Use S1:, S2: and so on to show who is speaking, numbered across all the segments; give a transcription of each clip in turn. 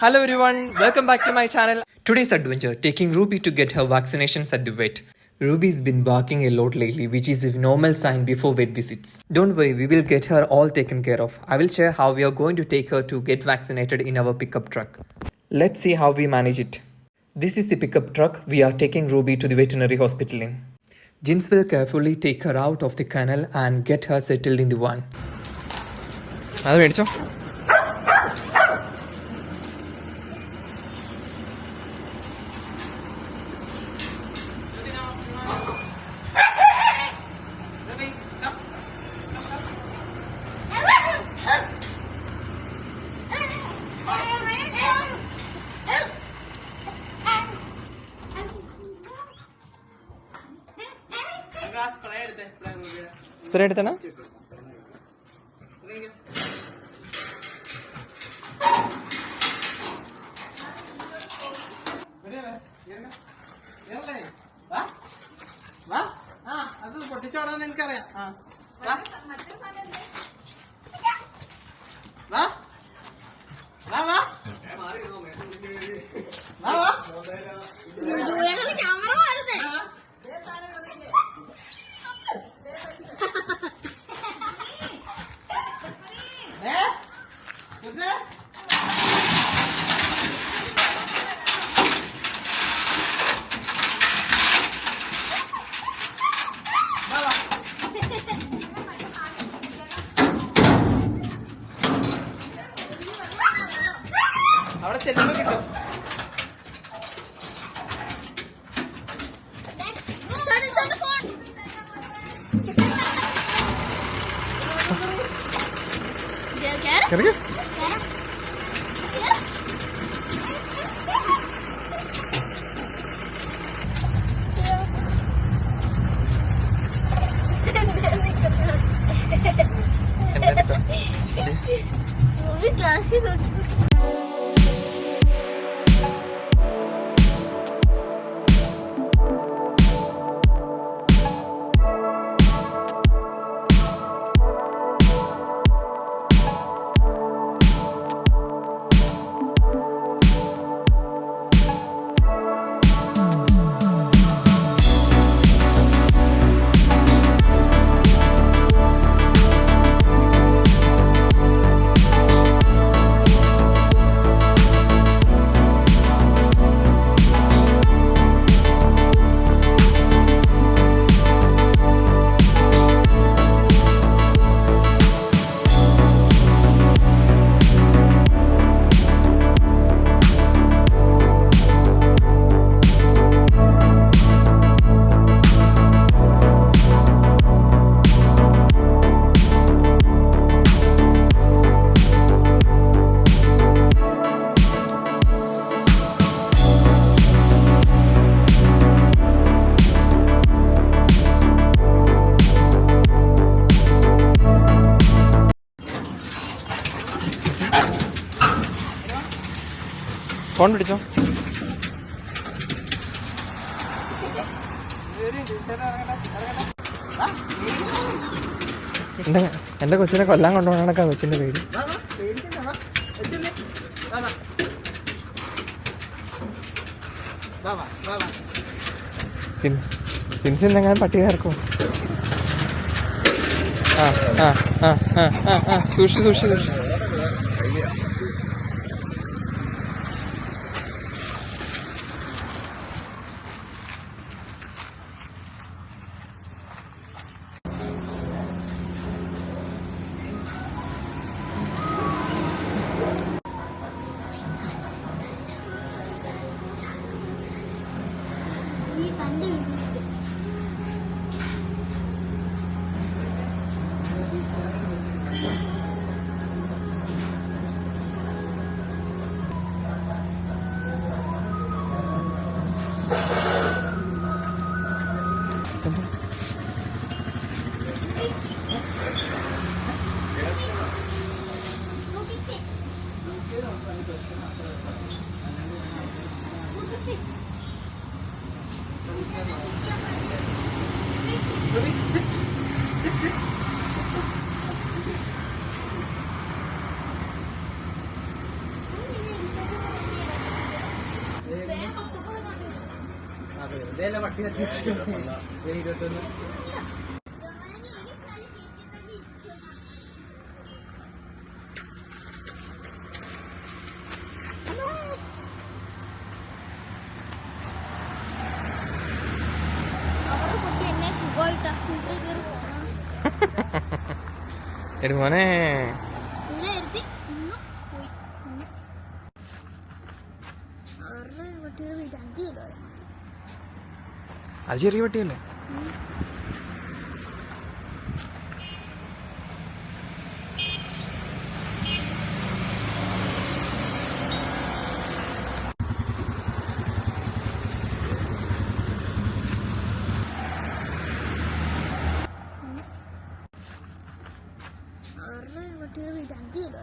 S1: Hello everyone, welcome back to my channel. Today's adventure, taking Ruby to get her vaccinations at the vet. Ruby's been barking a lot lately, which is a normal sign before vet visits. Don't worry, we will get her all taken care of. I will share how we are going to take her to get vaccinated in our pickup truck. Let's see how we manage it. This is the pickup truck we are taking Ruby to the veterinary hospital in. Jins will carefully take her out of the kennel and get her settled in the van. അത് മേടിച്ചോ. Spray എടുത്തണ
S2: അത് പൊട്ടിച്ചോടാന്ന് എനിക്കറിയാം.
S3: Camera വരുന്നേ
S2: അവിടെ ചെല്ലുമ്പോ കിട്ടും.
S3: ക്ലാസ്സിൽ
S1: phone പിടിച്ചോ. എന്റെ കൊച്ചിനെ കൊല്ലാൻ കൊണ്ടുപോകണക്കാ കൊച്ചിന്റെ പേര്. തിരിച്ചെന്നെങ്ങാൻ പട്ടി ചേർക്കും. സൂക്ഷിച്ചു.
S2: വെറുതെ പട്ടി തട്ടിട്ട് 21.
S3: അവരുടെ കുട്ടി എന്നെ സുഖമായിട്ട് സ്കൂട്ടറിൽ കയറി പോകണം
S1: മോനെ
S3: ഇങ്ങനെ ഇരുത്തി ഇന്നും പോയി അവരുടെ കുട്ടിയുടെ വീട്ടിൽ 5 കിലോ
S1: അത് ചെറിയ പട്ടിയല്ലേ?
S3: അവരുടെ കുട്ടിയുടെ വീട്ടിൽ 5 കിലോ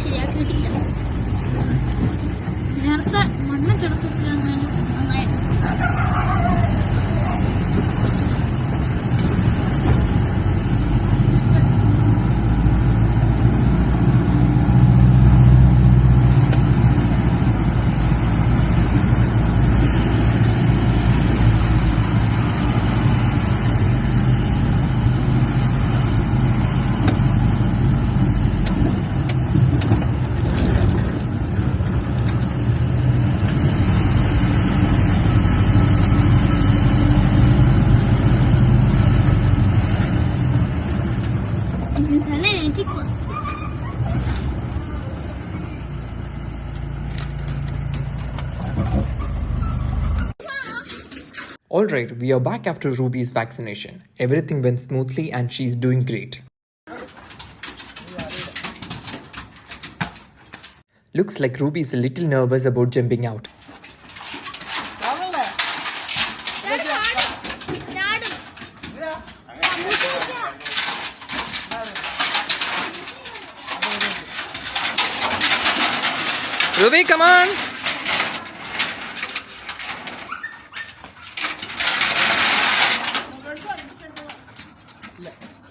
S3: ശരിയാക്കിയിട്ടില്ല. നേരത്തെ മണ്ണ് ചെറുത്തിട്ട് നന്നായി.
S1: Alright, we are back after Ruby's vaccination. Everything went smoothly and she's doing great. Looks like Ruby is a little nervous about jumping out. Ruby, come on!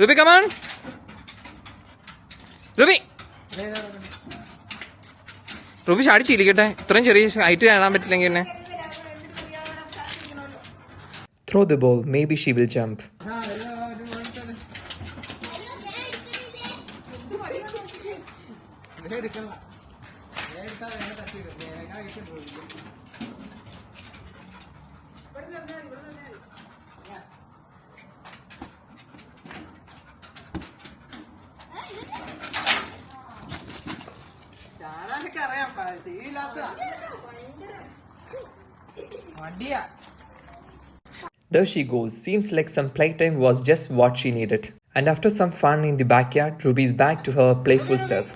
S1: Ruby, come on! Ruby! Ruby, ഷാടി ചിരിക്കട്ടെ. ഇത്രയും ചെറിയ height കാണാൻ പറ്റില്ലെങ്കിൽ എന്നെ. Throw the ball, maybe she will jump.
S2: അതൊക്കെ അറിയാം തീയില്ലാത്ത മടിയാ.
S1: There she goes. Seems like some playtime was just what she needed. And after some fun in the backyard, Ruby is back to her playful self.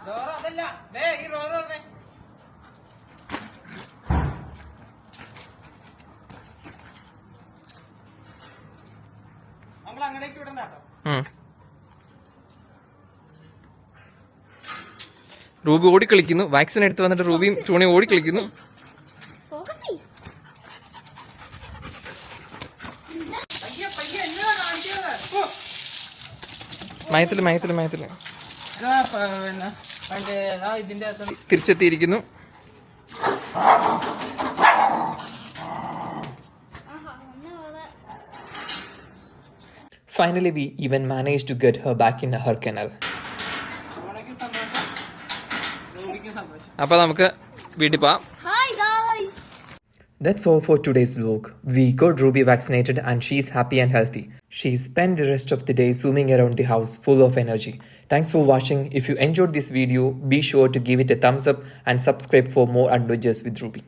S2: Door അതല്ല, ദേ ഈ door തുറന്നേ. നമ്മൾ അങ്ങടേക്ക് വിടണ്ട കേട്ടോ.
S1: Ruby ഓടിക്കളിക്കുന്നു. Vaccine എടുത്ത് വന്നിട്ട് റൂബിയും ടൂണി ഓടിക്കളിക്കുന്നു.
S3: ഫോക്കസ് ചെയ്യ്.
S2: പയ്യെ പയ്യെ എന്നതാ കാണിക്കുന്നത്? ഓ,
S1: മയത്തില്
S2: ഇതാ പിന്നെ പണ്ട് ഇതിന്റെ അകത്ത്
S1: തിരിച്ചെത്തിയിരിക്കുന്നു.
S3: ആഹാ, ഒന്ന് വേറെ.
S1: Finally, we even managed to get her back in her kennel.
S2: ഓണയ്ക്കും സന്തോഷം, റൂബിക്കും സന്തോഷം.
S1: അപ്പോൾ നമുക്ക് വീട്ടിൽ പോവാം.
S3: Hi guys.
S1: That's all for today's vlog. We got Ruby vaccinated and she's happy and healthy. She spent the rest of the day zooming around the house full of energy. Thanks for watching. If you enjoyed this video, be sure to give it a thumbs up and subscribe for more adventures with Ruby.